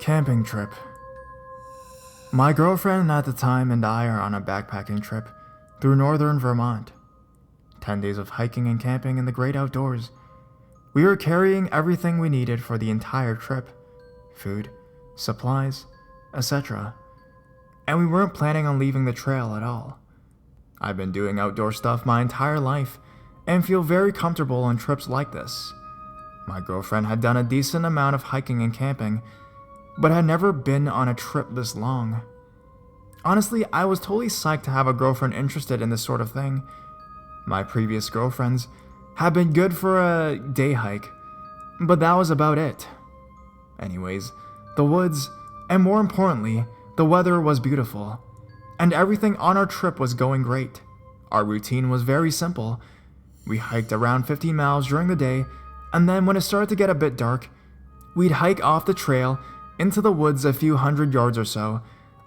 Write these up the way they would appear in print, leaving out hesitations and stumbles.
Camping trip. My girlfriend at the time and I are on a backpacking trip through northern Vermont. 10 days of hiking and camping in the great outdoors. We were carrying everything we needed for the entire trip. Food, supplies, etc. And we weren't planning on leaving the trail at all. I've been doing outdoor stuff my entire life and feel very comfortable on trips like this. My girlfriend had done a decent amount of hiking and camping, but had never been on a trip this long. Honestly, I was totally psyched to have a girlfriend interested in this sort of thing. My previous girlfriends had been good for a day hike, but that was about it. Anyways, the woods, and more importantly, the weather was beautiful, and everything on our trip was going great. Our routine was very simple. We hiked around 50 miles during the day, and then when it started to get a bit dark, we'd hike off the trail into the woods a few hundred yards or so,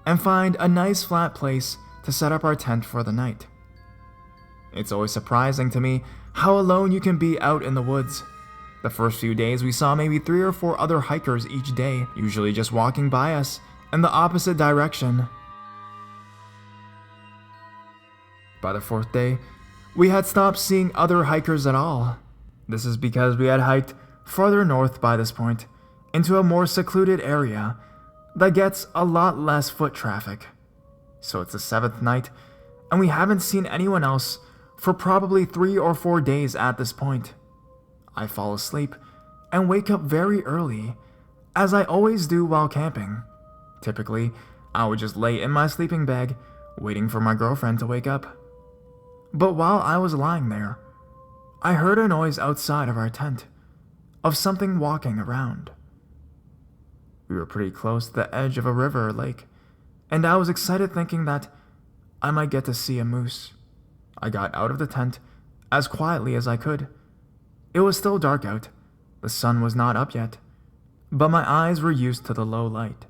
and find a nice flat place to set up our tent for the night. It's always surprising to me how alone you can be out in the woods. The first few days we saw maybe 3 or 4 other hikers each day, usually just walking by us in the opposite direction. By the 4th day, we had stopped seeing other hikers at all. This is because we had hiked farther north by this point, into a more secluded area that gets a lot less foot traffic. So it's the 7th night, and we haven't seen anyone else for probably 3 or 4 days at this point. I fall asleep and wake up very early, as I always do while camping. Typically, I would just lay in my sleeping bag, waiting for my girlfriend to wake up. But while I was lying there, I heard a noise outside of our tent, of something walking around. We were pretty close to the edge of a river or lake, and I was excited thinking that I might get to see a moose. I got out of the tent as quietly as I could. It was still dark out, the sun was not up yet, but my eyes were used to the low light.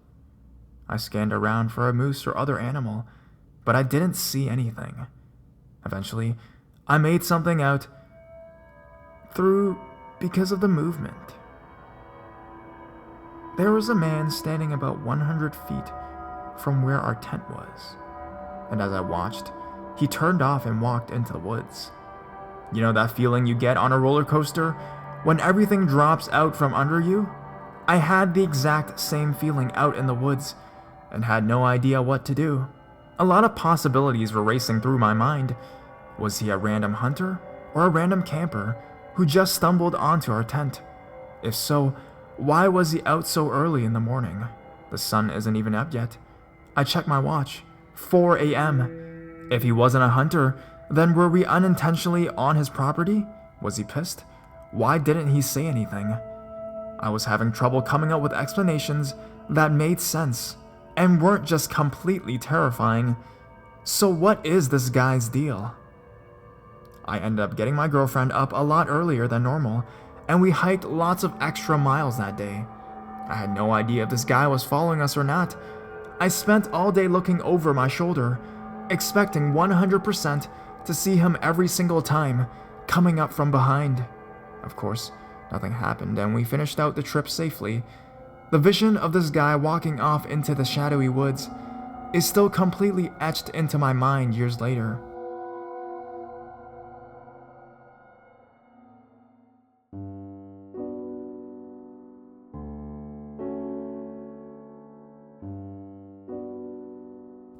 I scanned around for a moose or other animal, but I didn't see anything. Eventually, I made something out through because of the movement. There was a man standing about 100 feet from where our tent was, and as I watched, he turned off and walked into the woods. You know that feeling you get on a roller coaster when everything drops out from under you? I had the exact same feeling out in the woods and had no idea what to do. A lot of possibilities were racing through my mind. Was he a random hunter or a random camper who just stumbled onto our tent? If so, why was he out so early in the morning? The sun isn't even up yet. I checked my watch. 4 a.m. If he wasn't a hunter, then were we unintentionally on his property? Was he pissed? Why didn't he say anything? I was having trouble coming up with explanations that made sense and weren't just completely terrifying. So what is this guy's deal? I ended up getting my girlfriend up a lot earlier than normal, and we hiked lots of extra miles that day. I had no idea if this guy was following us or not. I spent all day looking over my shoulder, expecting 100% to see him every single time, coming up from behind. Of course, nothing happened and we finished out the trip safely. The vision of this guy walking off into the shadowy woods is still completely etched into my mind years later.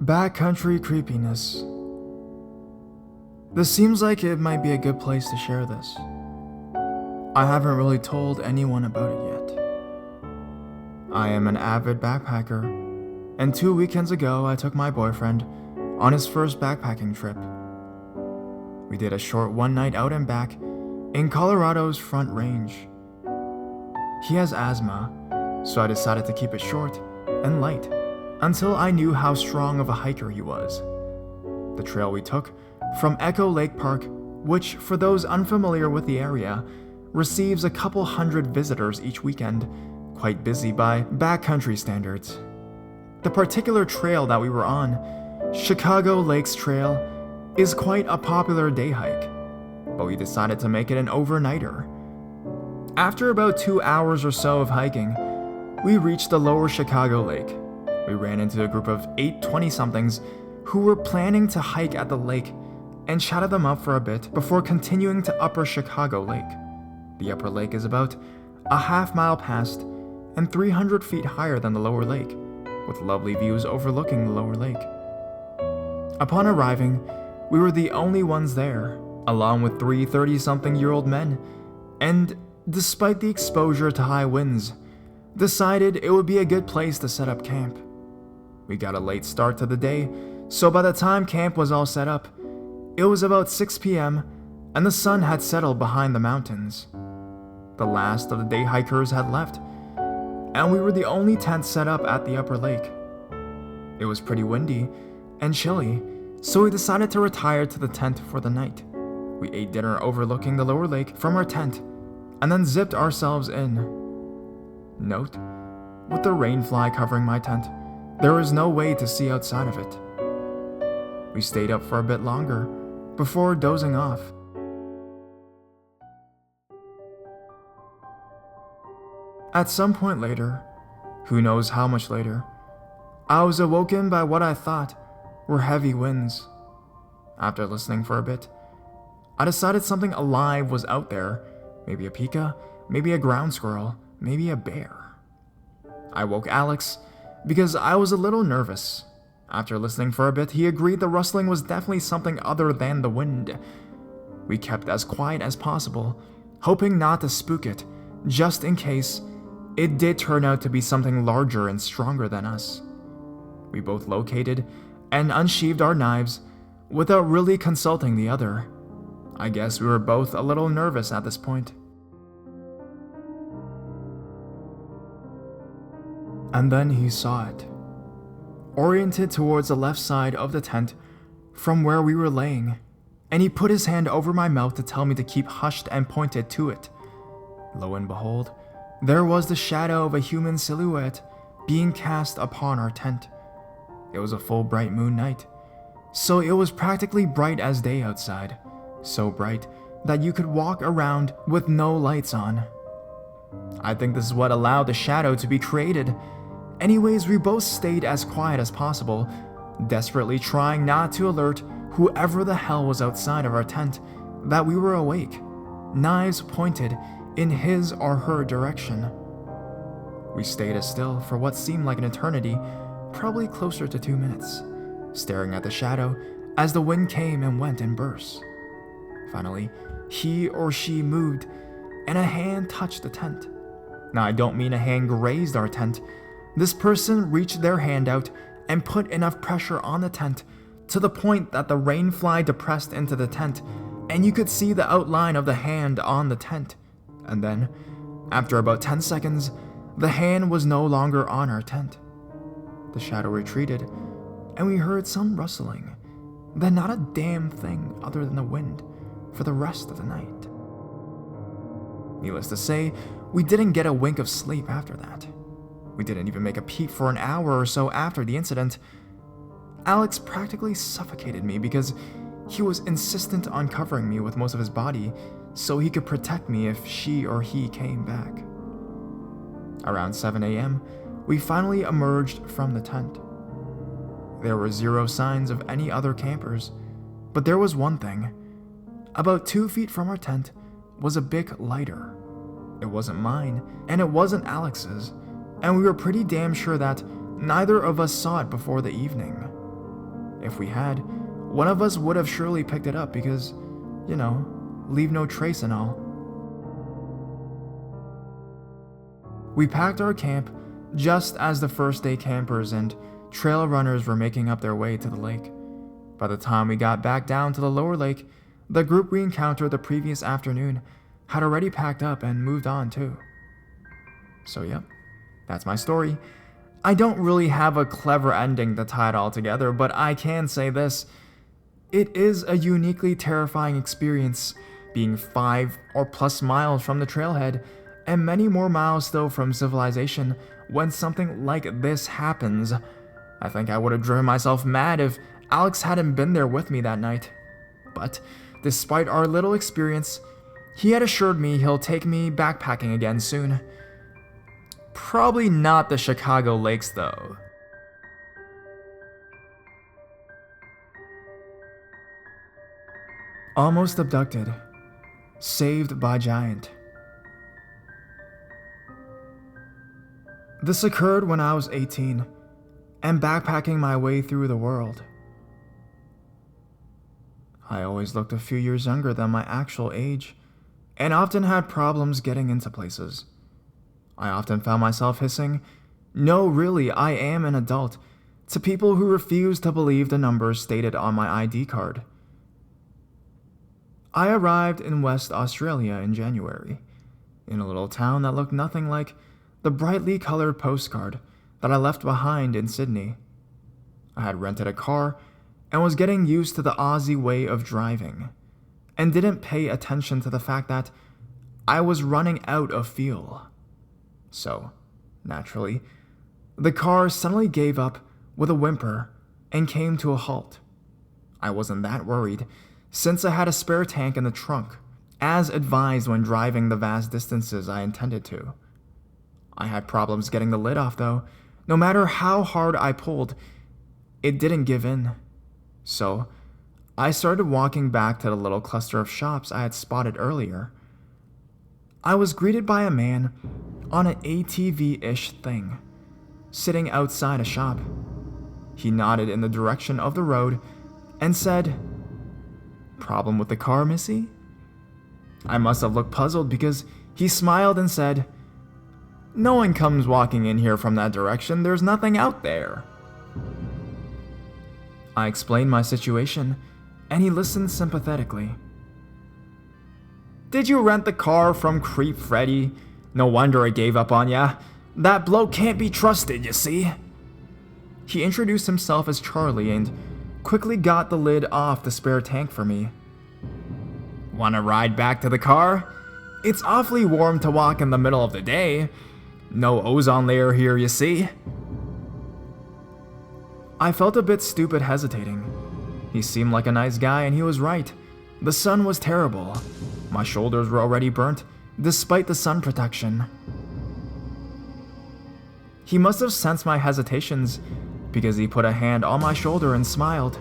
Backcountry creepiness. This seems like it might be a good place to share this. I haven't really told anyone about it yet. I am an avid backpacker, and 2 weekends ago I took my boyfriend on his first backpacking trip. We did a short one night out and back in Colorado's Front Range. He has asthma, so I decided to keep it short and light until I knew how strong of a hiker he was. The trail we took from Echo Lake Park, which for those unfamiliar with the area, receives a couple hundred visitors each weekend, quite busy by backcountry standards. The particular trail that we were on, Chicago Lakes Trail, is quite a popular day hike, but we decided to make it an overnighter. After about 2 hours or so of hiking, we reached the lower Chicago lake. We ran into a group of 8 20-somethings who were planning to hike at the lake and chatted them up for a bit before continuing to upper Chicago Lake. The upper lake is about a half-mile past and 300 feet higher than the lower lake, with lovely views overlooking the lower lake. Upon arriving, we were the only ones there, along with 3 30-something-year-old men, and despite the exposure to high winds, decided it would be a good place to set up camp. We got a late start to the day, so by the time camp was all set up, it was about 6 p.m. and the sun had settled behind the mountains. The last of the day hikers had left, and we were the only tent set up at the upper lake. It was pretty windy and chilly, so we decided to retire to the tent for the night. We ate dinner overlooking the lower lake from our tent, and then zipped ourselves in. Note, with the rainfly covering my tent, there was no way to see outside of it. We stayed up for a bit longer before dozing off. At some point later, who knows how much later, I was awoken by what I thought were heavy winds. After listening for a bit, I decided something alive was out there, maybe a pika, maybe a ground squirrel, maybe a bear. I woke Alex because I was a little nervous. After listening for a bit, he agreed the rustling was definitely something other than the wind. We kept as quiet as possible, hoping not to spook it, just in case it did turn out to be something larger and stronger than us. We both located and unsheathed our knives without really consulting the other. I guess we were both a little nervous at this point. And then he saw it, oriented towards the left side of the tent from where we were laying, and he put his hand over my mouth to tell me to keep hushed and pointed to it. Lo and behold, there was the shadow of a human silhouette being cast upon our tent. It was a full bright moon night, so it was practically bright as day outside, so bright that you could walk around with no lights on. I think this is what allowed the shadow to be created. Anyways, we both stayed as quiet as possible, desperately trying not to alert whoever the hell was outside of our tent that we were awake, knives pointed in his or her direction. We stayed as still for what seemed like an eternity, probably closer to 2 minutes, staring at the shadow as the wind came and went in bursts. Finally, he or she moved, and a hand touched the tent. Now, I don't mean a hand grazed our tent. This person reached their hand out and put enough pressure on the tent to the point that the rainfly depressed into the tent, and you could see the outline of the hand on the tent. And then, after about 10 seconds, the hand was no longer on our tent. The shadow retreated, and we heard some rustling, then not a damn thing other than the wind for the rest of the night. Needless to say, we didn't get a wink of sleep after that. We didn't even make a peep for an hour or so after the incident. Alex practically suffocated me because he was insistent on covering me with most of his body so he could protect me if she or he came back. Around 7 a.m., we finally emerged from the tent. There were zero signs of any other campers, but there was one thing. About 2 feet from our tent was a big lighter. It wasn't mine, and it wasn't Alex's, and we were pretty damn sure that neither of us saw it before the evening. If we had, one of us would have surely picked it up because, leave no trace and all. We packed our camp just as the first day campers and trail runners were making up their way to the lake. By the time we got back down to the lower lake, the group we encountered the previous afternoon had already packed up and moved on too. So yep, that's my story. I don't really have a clever ending to tie it all together, but I can say this. It is a uniquely terrifying experience, being 5 or plus miles from the trailhead and many more miles still from civilization when something like this happens. I think I would have driven myself mad if Alex hadn't been there with me that night. But despite our little experience, he had assured me he'll take me backpacking again soon. Probably not the Chicago lakes, though. Almost abducted. Saved by giant. This occurred when I was 18 and backpacking my way through the world. I always looked a few years younger than my actual age and often had problems getting into places. I often found myself hissing, "No, really, I am an adult," to people who refused to believe the numbers stated on my ID card. I arrived in West Australia in January, in a little town that looked nothing like the brightly colored postcard that I left behind in Sydney. I had rented a car and was getting used to the Aussie way of driving, and didn't pay attention to the fact that I was running out of fuel. So, naturally, the car suddenly gave up with a whimper and came to a halt. I wasn't that worried, since I had a spare tank in the trunk, as advised when driving the vast distances I intended to. I had problems getting the lid off though. No matter how hard I pulled, it didn't give in. So, I started walking back to the little cluster of shops I had spotted earlier. I was greeted by a man on an ATV-ish thing, sitting outside a shop. He nodded in the direction of the road and said, "Problem with the car, missy?" I must have looked puzzled because he smiled and said, "No one comes walking in here from that direction, there's nothing out there." I explained my situation, and he listened sympathetically. "Did you rent the car from Creep Freddy? No wonder it gave up on ya. That bloke can't be trusted, you see." He introduced himself as Charlie and quickly got the lid off the spare tank for me. "Wanna ride back to the car? It's awfully warm to walk in the middle of the day. No ozone layer here, you see." I felt a bit stupid hesitating. He seemed like a nice guy and he was right. The sun was terrible. My shoulders were already burnt, despite the sun protection. He must have sensed my hesitations, because he put a hand on my shoulder and smiled.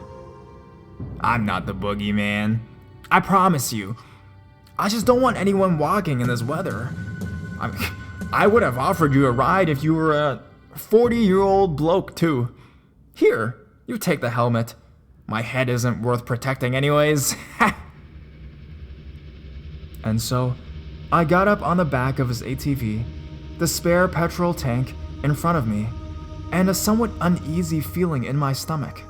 "I'm not the boogeyman. I promise you. I just don't want anyone walking in this weather. I would have offered you a ride if you were a 40-year-old bloke too. Here, you take the helmet. My head isn't worth protecting anyways." And so, I got up on the back of his ATV, the spare petrol tank in front of me, and a somewhat uneasy feeling in my stomach.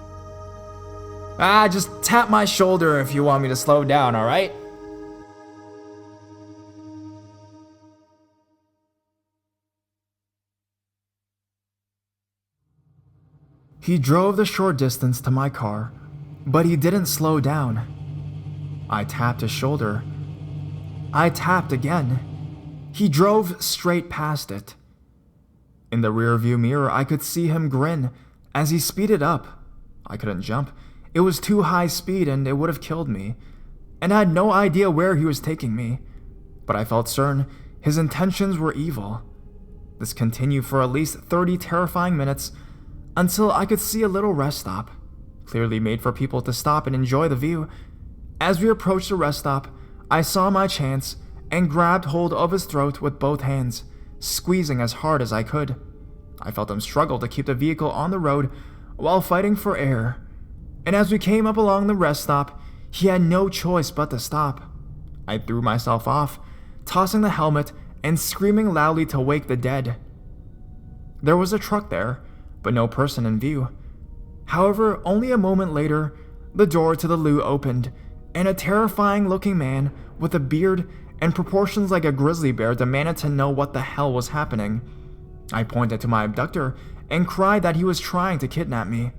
Just tap my shoulder if you want me to slow down, alright?" He drove the short distance to my car, but he didn't slow down. I tapped his shoulder. I tapped again. He drove straight past it. In the rearview mirror, I could see him grin as he speeded up. I couldn't jump. It was too high speed and it would have killed me. And I had no idea where he was taking me. But I felt certain his intentions were evil. This continued for at least 30 terrifying minutes until I could see a little rest stop, clearly made for people to stop and enjoy the view. As we approached the rest stop, I saw my chance and grabbed hold of his throat with both hands, squeezing as hard as I could. I felt him struggle to keep the vehicle on the road while fighting for air. And as we came up along the rest stop, he had no choice but to stop. I threw myself off, tossing the helmet and screaming loudly to wake the dead. There was a truck there, but no person in view. However, only a moment later, the door to the loo opened, and a terrifying-looking man with a beard and proportions like a grizzly bear demanded to know what the hell was happening. I pointed to my abductor and cried that he was trying to kidnap me.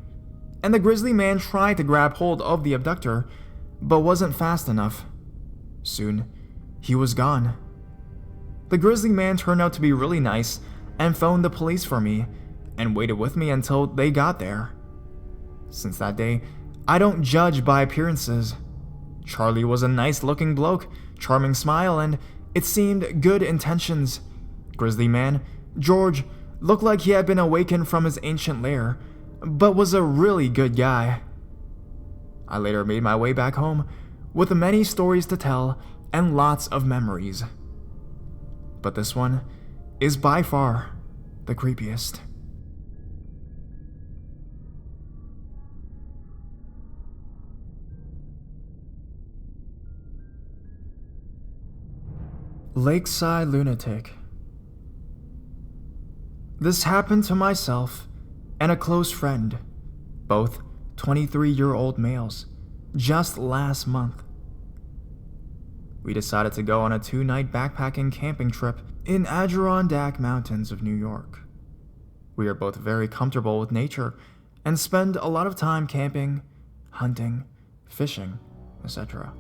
And the grizzly man tried to grab hold of the abductor, but wasn't fast enough. Soon, he was gone. The grizzly man turned out to be really nice and phoned the police for me and waited with me until they got there. Since that day, I don't judge by appearances. Charlie was a nice-looking bloke, charming smile, and it seemed good intentions. Grizzly man, George looked like he had been awakened from his ancient lair, but was a really good guy. I later made my way back home with many stories to tell and lots of memories. But this one is by far the creepiest. Lakeside Lunatic. This happened to myself and a close friend, both 23-year-old males, just last month. We decided to go on a 2-night backpacking camping trip in Adirondack Mountains of New York. We are both very comfortable with nature and spend a lot of time camping, hunting, fishing, etc.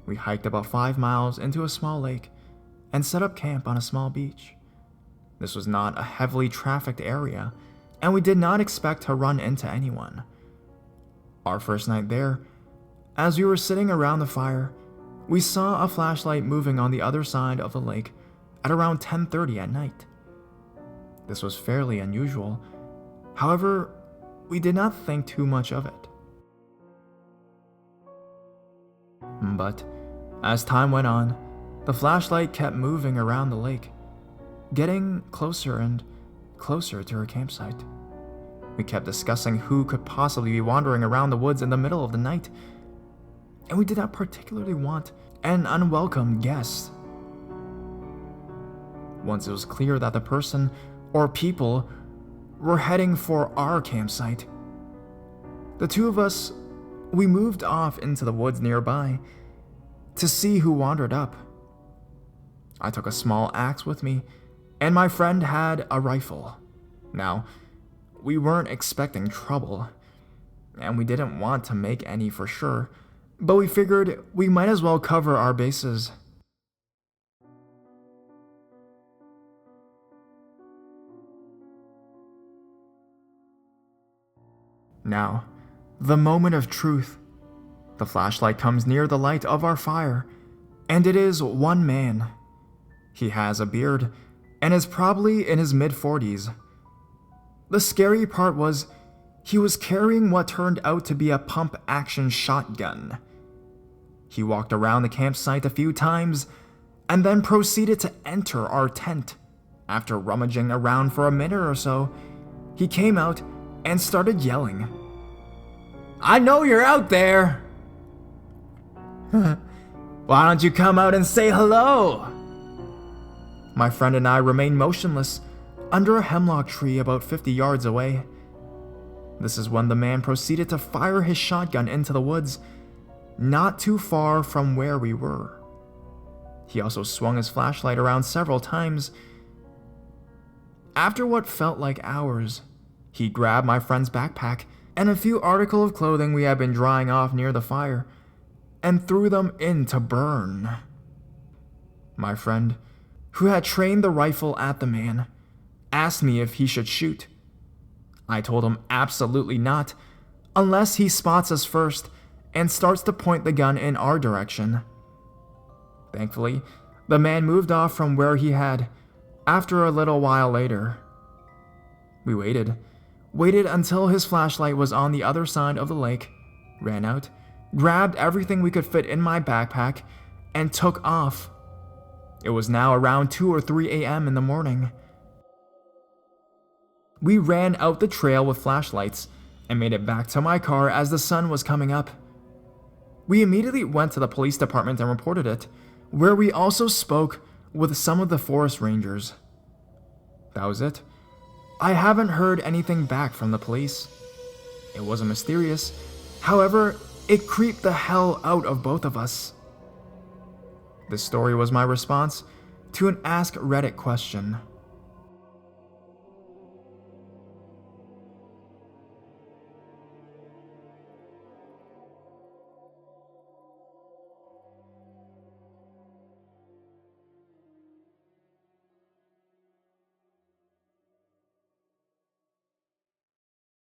We hiked about 5 miles into a small lake and set up camp on a small beach. This was not a heavily trafficked area, and we did not expect to run into anyone. Our first night there, as we were sitting around the fire, we saw a flashlight moving on the other side of the lake at around 10:30 at night. This was fairly unusual. However, we did not think too much of it. But as time went on, the flashlight kept moving around the lake, getting closer and closer to our campsite. We kept discussing who could possibly be wandering around the woods in the middle of the night, and we did not particularly want an unwelcome guest. Once it was clear that the person or people were heading for our campsite, the two of us, we moved off into the woods nearby to see who wandered up. I took a small axe with me, and my friend had a rifle. Now, we weren't expecting trouble, and we didn't want to make any for sure, but we figured we might as well cover our bases. Now, the moment of truth. The flashlight comes near the light of our fire, and it is one man. He has a beard and is probably in his mid-40s. The scary part was he was carrying what turned out to be a pump-action shotgun. He walked around the campsite a few times and then proceeded to enter our tent. After rummaging around for a minute or so, he came out and started yelling, "I know you're out there! Why don't you come out and say hello?" My friend and I remained motionless under a hemlock tree about 50 yards away. This is when the man proceeded to fire his shotgun into the woods, not too far from where we were. He also swung his flashlight around several times. After what felt like hours, he grabbed my friend's backpack and a few articles of clothing we had been drying off near the fire and threw them in to burn. My friend, who had trained the rifle at the man, asked me if he should shoot. I told him absolutely not, unless he spots us first and starts to point the gun in our direction. Thankfully, the man moved off from where he had after a little while later. We waited until his flashlight was on the other side of the lake, ran out, grabbed everything we could fit in my backpack, and took off. It was now around 2 or 3 a.m. in the morning. We ran out the trail with flashlights and made it back to my car as the sun was coming up. We immediately went to the police department and reported it, where we also spoke with some of the forest rangers. That was it. I haven't heard anything back from the police. It wasn't mysterious. However, it creeped the hell out of both of us. This story was my response to an Ask Reddit question.